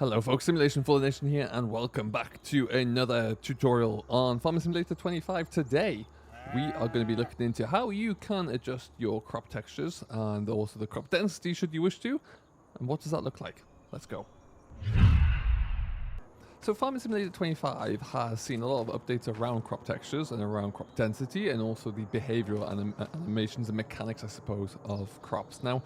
Hello folks, Simulation for the Nation here, and welcome back to another tutorial on Farming Simulator 25. Today, we are going to be looking into how you can adjust your crop textures and also the crop density should you wish to, and what does that look like? Let's go. So Farming Simulator 25 has seen a lot of updates around crop textures and around crop density and also the behavioral animations and mechanics, I suppose, of crops. Now,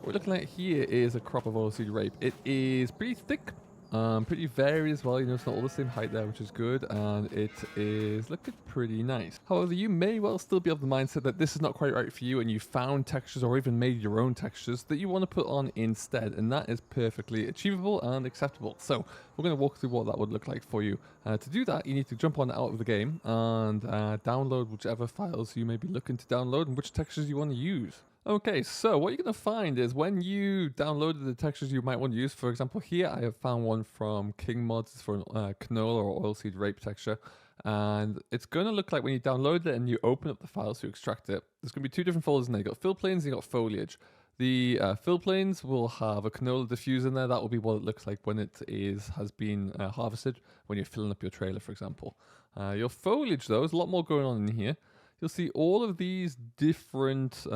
what we're looking at here is a crop of oilseed rape. It is pretty thick, pretty varied as well. You know, it's not all the same height there, which is good, and it is looking pretty nice. However, you may well still be of the mindset that this is not quite right for you, and you found textures or even made your own textures that you want to put on instead, and that is perfectly achievable and acceptable. So we're going to walk through what that would look like for you. To do that, you need to jump on out of the game and download whichever files you may be looking to download and which textures you want to use. Okay, so what you're going to find is when you downloaded the textures you might want to use, for example, here I have found one from King Mods for canola or oilseed rape texture, and it's going to look like when you download it and you open up the files to extract it, there's going to be two different folders in there. You've got fill planes and you've got foliage. The fill planes will have a canola diffuse in there. That will be what it looks like when it has been harvested, when you're filling up your trailer, for example. Your foliage, though, there's a lot more going on in here. You'll see all of these different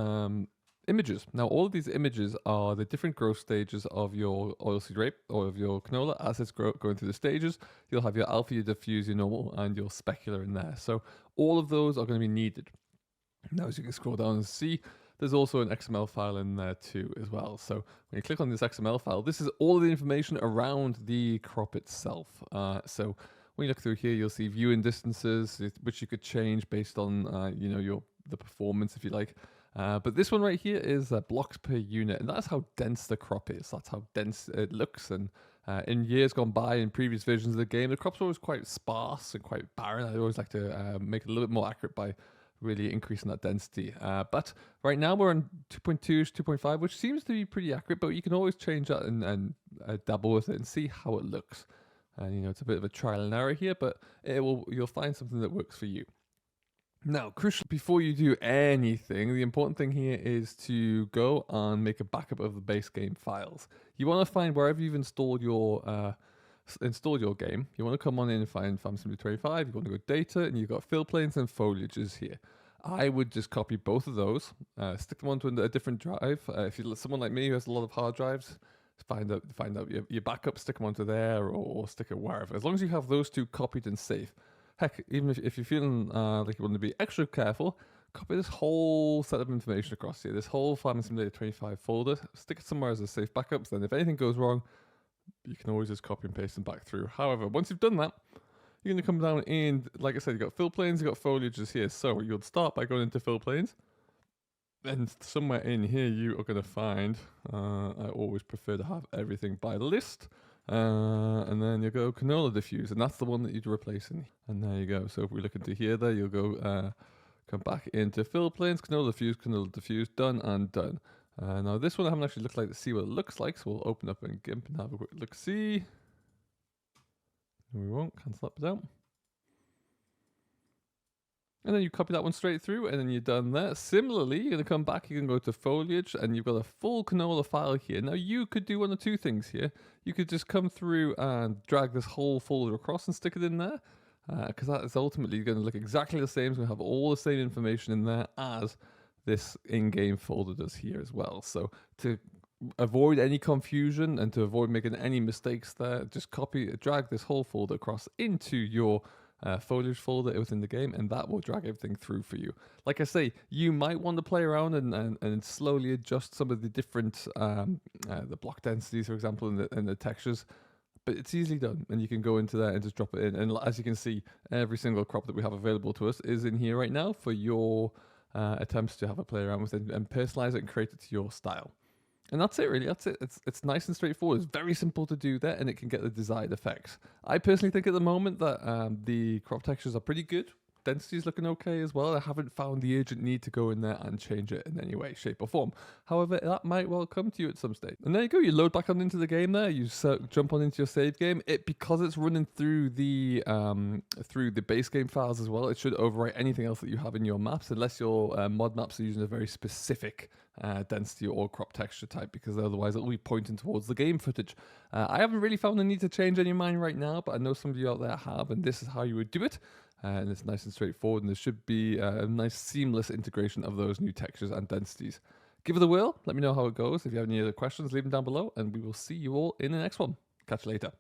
images. Now, all of these images are the different growth stages of your oilseed rape or of your canola as it's going through the stages. You'll have your alpha, your diffuse, your normal, and your specular in there. So all of those are going to be needed. Now, as you can scroll down and see, there's also an XML file in there too as well. So when you click on this XML file, this is all of the information around the crop itself. So when you look through here, you'll see viewing distances, which you could change based on the performance if you like. But this one right here is blocks per unit, and that's how dense the crop is. That's how dense it looks. And in years gone by, in previous versions of the game, the crops were always quite sparse and quite barren. I always like to make it a little bit more accurate by really increasing that density. But right now we're on 2.2 to 2.5, which seems to be pretty accurate, but you can always change that and dabble with it and see how it looks. And you know, it's a bit of a trial and error here, but you'll find something that works for you. Now, crucial, before you do anything, the important thing here is to go and make a backup of the base game files. You want to find wherever you've installed your game. You want to come on in and find Farming Simulator 25. You want to go data, and you've got fill planes and foliages here. I would just copy both of those, stick them onto a different drive. If you're someone like me who has a lot of hard drives, find out your backup, stick them onto there, or stick it wherever. As long as you have those two copied and safe. Heck, even if you're feeling like you want to be extra careful, copy this whole set of information across here, this whole Farming Simulator 25 folder, stick it somewhere as a safe backup, so then if anything goes wrong, you can always just copy and paste them back through. However, once you've done that, you're going to come down in, like I said, you've got fill planes, you've got foliages here, so you'll start by going into fill planes, and somewhere in here you are going to find, I always prefer to have everything by list, and then you go canola diffuse, and that's the one that you'd replace in. And there you go. So if we look into here, there you'll go come back into fill planes, canola diffuse, done and done. Now this one I haven't actually looked like to see what it looks like, so we'll open up in GIMP and have a quick look see. No, we won't cancel that bit out. And then you copy that one straight through, and then you're done there. Similarly, you're going to come back, you can go to foliage, and you've got a full canola file here. Now, you could do one of two things here. You could just come through and drag this whole folder across and stick it in there, because that is ultimately going to look exactly the same. It's going to have all the same information in there as this in-game folder does here as well. So to avoid any confusion and to avoid making any mistakes there, just drag this whole folder across into your foliage folder within the game, and that will drag everything through for you. Like I say, you might want to play around and slowly adjust some of the different the block densities, for example, and the textures, but it's easily done, and you can go into there and just drop it in. And as you can see, every single crop that we have available to us is in here right now for your attempts to have a play around with it and personalize it and create it to your style. And that's it, really. That's it. It's nice and straightforward. It's very simple to do that, and it can get the desired effects. I personally think at the moment that the crop textures are pretty good. density is looking okay as well. I haven't found the urgent need to go in there and change it in any way, shape, or form. However, that might well come to you at some stage. And there you go. You load back on into the game there. You jump on into your save game. Because it's running through the base game files as well, it should overwrite anything else that you have in your maps, unless your mod maps are using a very specific density or crop texture type, because otherwise it will be pointing towards the game footage. I haven't really found the need to change any of mine right now, but I know some of you out there have, and this is how you would do it. And it's nice and straightforward, and there should be a nice seamless integration of those new textures and densities. Give it a whirl. Let me know how it goes. If you have any other questions, leave them down below, and we will see you all in the next one. Catch you later.